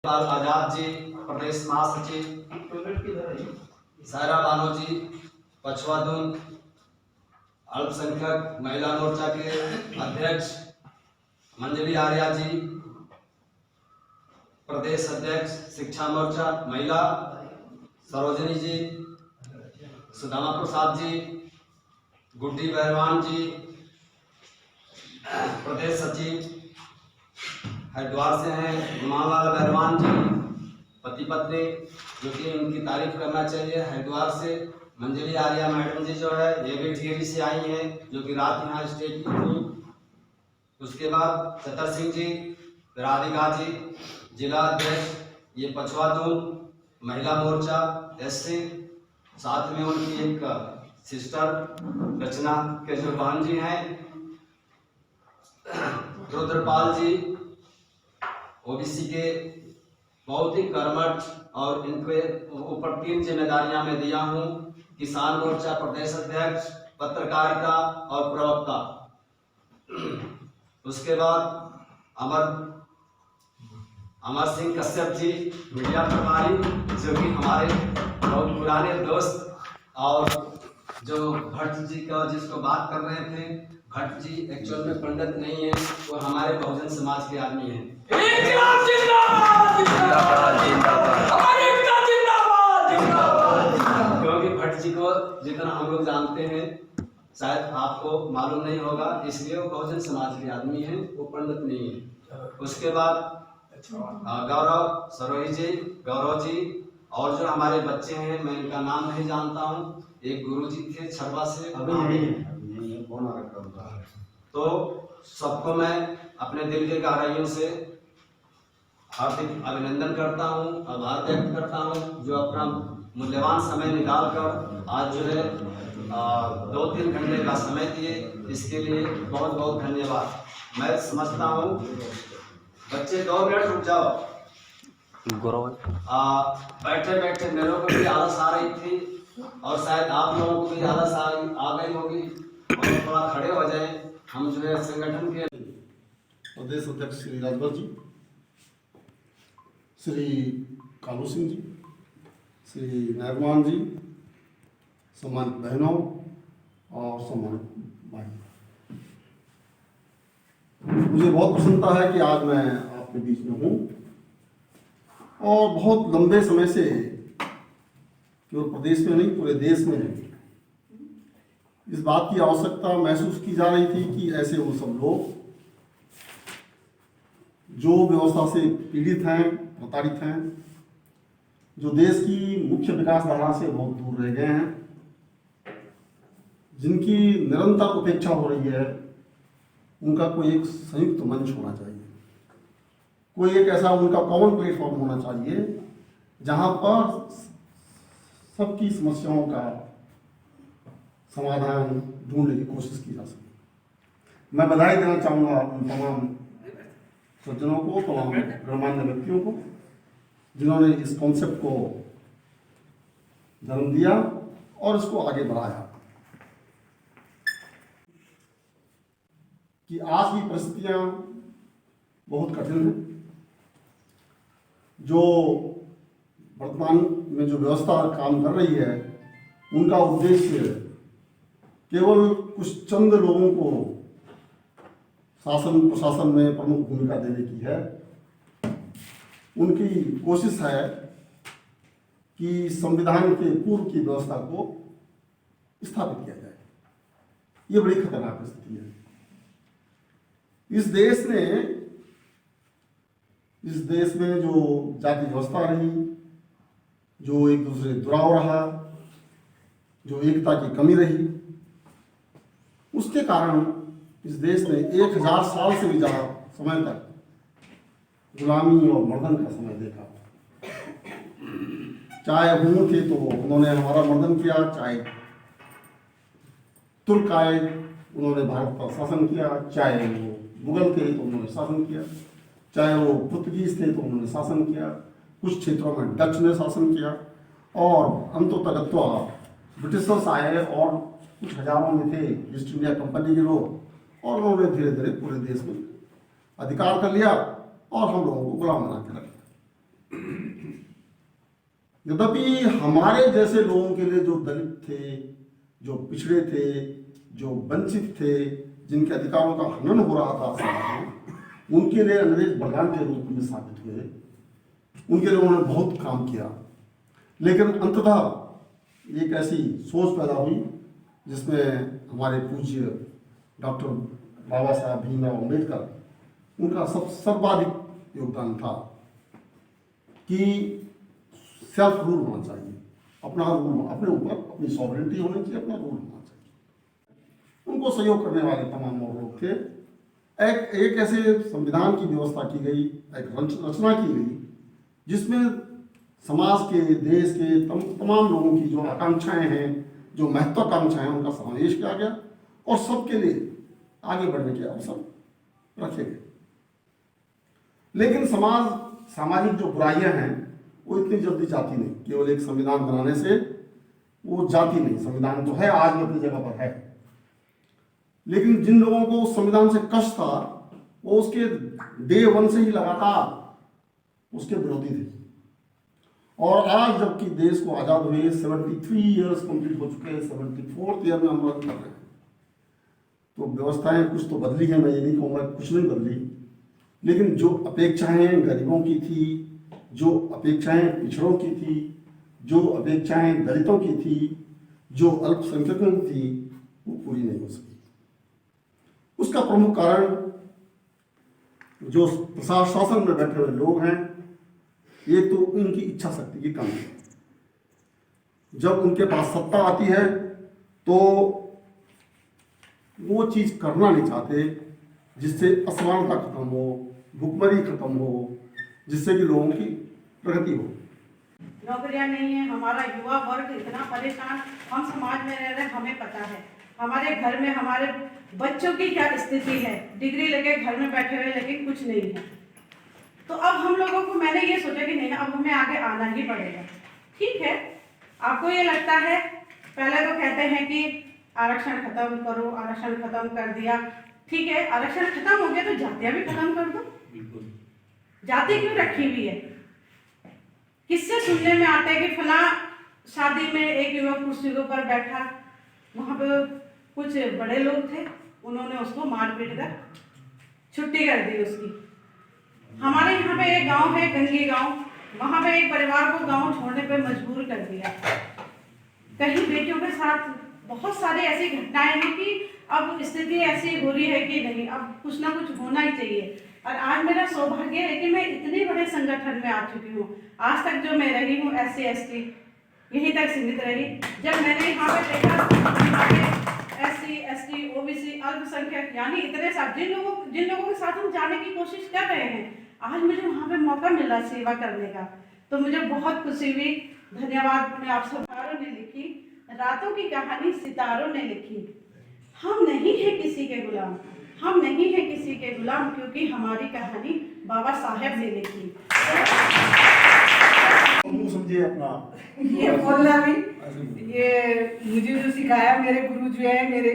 आजाद जी प्रदेश महासचिव, सायरा बानो जी पछवादून अल्पसंख्यक महिला मोर्चा के अध्यक्ष, मंजरी आर्या जी प्रदेश अध्यक्ष शिक्षा मोर्चा महिला, सरोजनी जी, सुदामा प्रसाद जी, गुड्डी बहरवान जी प्रदेश सचिव हरिद्वार से हैं, गुमानलाल बहरवान जी पति पत्नी, जो कि उनकी तारीफ करना चाहिए, हरिद्वार से। मंजरी आर्या मैडम जी जो है ये भी टिहरी से आई हैं, जो कि रात यहाँ स्टे की थी। उसके बाद चतर सिंह जी, राधिका जी जिला अध्यक्ष, ये पछवादून महिला मोर्चा एससी, साथ में उनकी एक सिस्टर रचना केजरीवाल जी हैं, रुद्रपाल जी ओबीसी के बहुत ही कर्मठ, और इनके ऊपर 3 जिम्मेदारियां मैं दिया हूं, किसान मोर्चा प्रदेश अध्यक्ष, पत्रकारिता और प्रवक्ता। उसके बाद अमर सिंह कश्यप जी मीडिया प्रभारी, जो कि हमारे बहुत पुराने दोस्त, और जो भट्ट जी का जिसको बात कर रहे थे, भट्ट जी एक्चुअल में पंडित नहीं है, वो हमारे बहुजन समाज के आदमी हैं। क्योंकि भट्ट जी को जितना हम लोग जानते हैं शायद आपको मालूम नहीं होगा, इसलिए वो बहुजन समाज के आदमी हैं, वो पंडित नहीं है। उसके बाद गौरव सरोही जी, गौरव जी, और जो हमारे बच्चे हैं मैं इनका नाम नहीं जानता हूँ, एक गुरु जी थे छरवा से, तो सबको मैं अपने दिल के गहराइयों से हार्दिक अभिनंदन करता हूँ, आभार व्यक्त करता हूँ, जो अपना मूल्यवान समय निकाल कर आज जो है 2-3 घंटे का समय दिए, इसके लिए बहुत बहुत धन्यवाद। मैं समझता हूँ बच्चे 2 मिनट रुक जाओ। बैठे बैठे मेरे को भी आलस आ रही थी, और शायद आप लोगों को भी आलस आ गई होगी, और थोड़ा खड़े हो जाए। हम जो है संगठन के प्रदेश अध्यक्ष श्री राजभर जी, श्री कालू सिंह जी, श्री मेहरबान जी, सम्मानित बहनों और सम्मानित भाई, मुझे बहुत प्रसन्नता है कि आज मैं आपके बीच में हूँ, और बहुत लंबे समय से केवल प्रदेश में नहीं पूरे देश में इस बात की आवश्यकता महसूस की जा रही थी कि ऐसे वो सब लोग जो व्यवस्था से पीड़ित हैं, प्रताड़ित हैं, जो देश की मुख्य विकास धारा से बहुत दूर रह गए हैं, जिनकी निरंतर उपेक्षा हो रही है, उनका कोई एक संयुक्त मंच होना चाहिए, कोई एक ऐसा उनका कॉमन प्लेटफॉर्म होना चाहिए जहां पर सबकी समस्याओं का समाधान ढूंढने की कोशिश की जा सके। मैं बधाई देना चाहूँगा उन तमाम सज्जनों को, तमाम गणमान्य व्यक्तियों को, जिन्होंने इस कॉन्सेप्ट को जन्म दिया और इसको आगे बढ़ाया। कि आज की परिस्थितियां बहुत कठिन हैं, जो वर्तमान में जो व्यवस्था काम कर रही है, उनका उद्देश्य केवल कुछ चंद लोगों को शासन प्रशासन में प्रमुख भूमिका देने की है। उनकी कोशिश है कि संविधान के पूर्व की व्यवस्था को स्थापित किया जाए। ये बड़ी खतरनाक स्थिति है। इस देश में जो जाति व्यवस्था रही, जो एक दूसरे दुराव रहा, जो एकता की कमी रही, उसके कारण इस देश ने 1000 साल से भी ज़्यादा समय तक गुलामी और मर्दन का समय देखा। चाहे हुन थे तो उन्होंने हमारा मर्दन किया, चाहे तुर्क आए उन्होंने भारत पर शासन किया, चाहे वो मुगल थे तो उन्होंने शासन किया, चाहे वो पुर्तगीज थे तो उन्होंने शासन किया, कुछ क्षेत्रों में डच ने शासन किया, और अंतोतगत्वा ब्रिटिशर्स आए और कुछ हजारों में थे ईस्ट इंडिया कंपनी के लोग, और उन्होंने धीरे धीरे पूरे देश में अधिकार कर लिया और हम लोगों को गुलाम बना के रख दिया। यद्यपि हमारे जैसे लोगों के लिए जो दलित थे, जो पिछड़े थे, जो वंचित थे, जिनके अधिकारों का हनन हो रहा था समाज में, उनके लिए अंग्रेज बलिदान के रूप में साबित हुए। उनके लिए उन्होंने बहुत काम किया, लेकिन अंततः एक ऐसी सोच पैदा हुई जिसमें हमारे पूज्य डॉक्टर बाबा साहब भीमराव अम्बेडकर, उनका सर्वाधिक योगदान था कि सेल्फ रूल होना चाहिए, अपना रूल, अपने ऊपर अपनी सॉवरेंटी होनी चाहिए, अपना रूल होना चाहिए। उनको सहयोग करने वाले तमाम लोग थे। एक ऐसे संविधान की व्यवस्था की गई, एक रचना की गई जिसमें समाज के, देश के तमाम लोगों की जो आकांक्षाएं हैं, जो महत्वाकांक्षाएं हैं, उनका समावेश किया गया और सबके लिए आगे बढ़ने के अवसर रखे गए। लेकिन सामाजिक जो बुराइयां हैं वो इतनी जल्दी जाती नहीं। केवल एक संविधान बनाने से वो जाती नहीं। संविधान तो है, आज भी अपनी जगह पर है, लेकिन जिन लोगों को उस संविधान से कष्ट था वो उसके डे वन से ही लगातार उसके विरोधी थे। और आज जबकि देश को आज़ाद हुए 73 ईयर्स कंप्लीट हो चुके हैं, 74th ईयर में हम लोग कर रहे हैं, तो व्यवस्थाएं कुछ तो बदली है, मैं ये नहीं कहूँगा कुछ नहीं बदली, लेकिन जो अपेक्षाएं गरीबों की थी, जो अपेक्षाएं पिछड़ों की थी, जो अपेक्षाएं दलितों की थी, जो अल्पसंख्यकों की थी, वो पूरी नहीं हो सकी। उसका प्रमुख कारण जो प्रशासन में बैठे हुए लोग हैं, ये तो उनकी इच्छा शक्ति की कमी है। जब उनके पास सत्ता आती है तो वो चीज करना नहीं चाहते जिससे असमानता खत्म हो, भुखमरी खत्म हो, जिससे कि लोगों की प्रगति हो। नौकरियां नहीं है, हमारा युवा वर्ग इतना परेशान, हम समाज में रह रहे हैं, हमें पता है हमारे घर में हमारे बच्चों की क्या स्थिति है, डिग्री लेके घर में बैठे हुए लेकिन कुछ नहीं है। तो अब हम लोगों को, मैंने ये सोचा कि नहीं, अब हमें आगे आना ही पड़ेगा। ठीक है, आपको ये लगता है, पहले तो कहते हैं कि आरक्षण खत्म करो, आरक्षण खत्म कर दिया, ठीक है, आरक्षण खत्म हो गया तो जातियां भी खत्म कर दो। जाति क्यों रखी हुई है? किससे सुनने में आता है कि फला शादी में एक युवक कुर्सी के ऊपर बैठा, वहां पे कुछ बड़े लोग थे, उन्होंने उसको मार पीट कर छुट्टी कर दी उसकी। हमारे यहाँ पे एक गांव है, गंगी गांव, वहां पे एक परिवार को गांव छोड़ने पे मजबूर कर दिया। कहीं बेटियों के साथ बहुत सारी ऐसी घटनाएं हैं कि अब स्थिति ऐसी हो रही है कि नहीं, अब कुछ ना कुछ होना ही चाहिए। और आज मेरा सौभाग्य है कि मैं इतने बड़े संगठन में आ चुकी हूँ। आज तक जो मैं रही हूँ SC ST यहीं तक सीमित रही। जब मैंने यहाँ पे देखा SC ST OBC अल्पसंख्यक, यानी इतने साथ जिन लोगों के साथ हम जाने की कोशिश कर रहे हैं, आज मुझे वहाँ पे मौका मिल रहा सेवा करने का, तो मुझे बहुत खुशी हुई। धन्यवाद। मैं आप सितारों ने लिखी, रातों की कहानी सितारों ने लिखी। हम नहीं हैं किसी के गुलाम, हम नहीं हैं किसी के गुलाम, क्योंकि हमारी कहानी बाबा साहेब ने लिखी। समझिए अपना ये बोलना भी, ये मुझे जो सिखाया मेरे गुरु जो है, मेरे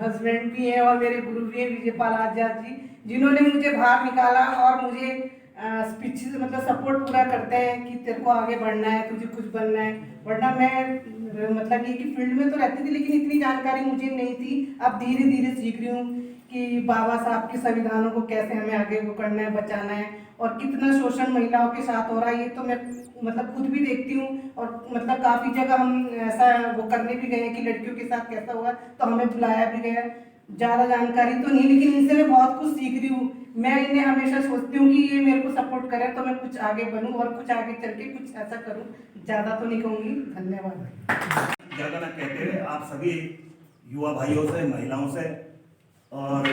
हस्बैंड भी हैं और मेरे गुरु भी हैं विजयपाल आचार्य जी, जिन्होंने मुझे बाहर निकाला और मुझे स्पीच मतलब सपोर्ट पूरा करते हैं कि तेरे को आगे बढ़ना है, तुझे कुछ बनना है। वरना मैं मतलब ये कि फील्ड में तो रहती थी, लेकिन इतनी जानकारी मुझे नहीं थी। अब धीरे धीरे सीख रही हूँ कि बाबा साहब के संविधानों को कैसे हमें आगे वो करना है, बचाना है, और कितना शोषण महिलाओं के साथ हो रहा है, ये तो मैं मतलब खुद भी देखती हूँ। और मतलब काफ़ी जगह हम ऐसा वो करने भी गए हैं कि लड़कियों के साथ कैसा हुआ, तो हमें बुलाया भी गया। ज़्यादा जानकारी तो नहीं, लेकिन इनसे मैं बहुत कुछ सीख रही हूँ। मैं इन्हें हमेशा सोचती हूँ कि ये मेरे को सपोर्ट करे तो मैं कुछ आगे बनूँ और कुछ आगे चल के कुछ ऐसा करूँ। ज़्यादा तो नहीं कहूँगी। धन्यवाद। ज़्यादा ना कहते हुए आप सभी युवा भाइयों से, महिलाओं से और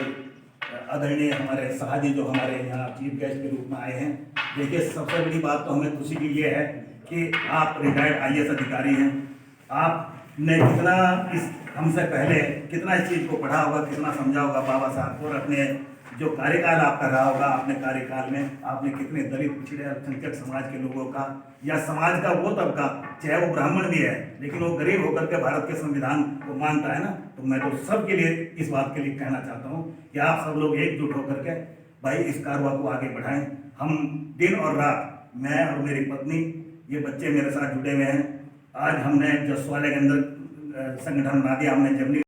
आदरणीय हमारे साहजी जो हमारे यहाँ चीफ गेस्ट के रूप में आए हैं, देखिए सबसे बड़ी बात तो हमें खुशी की ये है कि आप रिटायर्ड IAS अधिकारी हैं। आपने कितना हमसे पहले कितना इस चीज़ को पढ़ा होगा, कितना समझा होगा बाबा साहब को, और अपने जो कार्यकाल आपका रहा होगा, अपने कार्यकाल में आपने कितने दलित, पिछड़े, अल्पसंख्यक समाज के लोगों का या समाज का वो तबका, चाहे वो ब्राह्मण भी है लेकिन वो गरीब होकर के भारत के संविधान को मानता है ना, तो मैं तो सबके लिए इस बात के लिए कहना चाहता हूँ कि आप सब लोग एकजुट होकर के भाई इस कारवा को आगे बढ़ाएं। हम दिन और रात, मैं और मेरी पत्नी, ये बच्चे मेरे साथ जुड़े हुए हैं। आज हमने जसवाले के अंदर संगठन बना दिया, हमने जमनी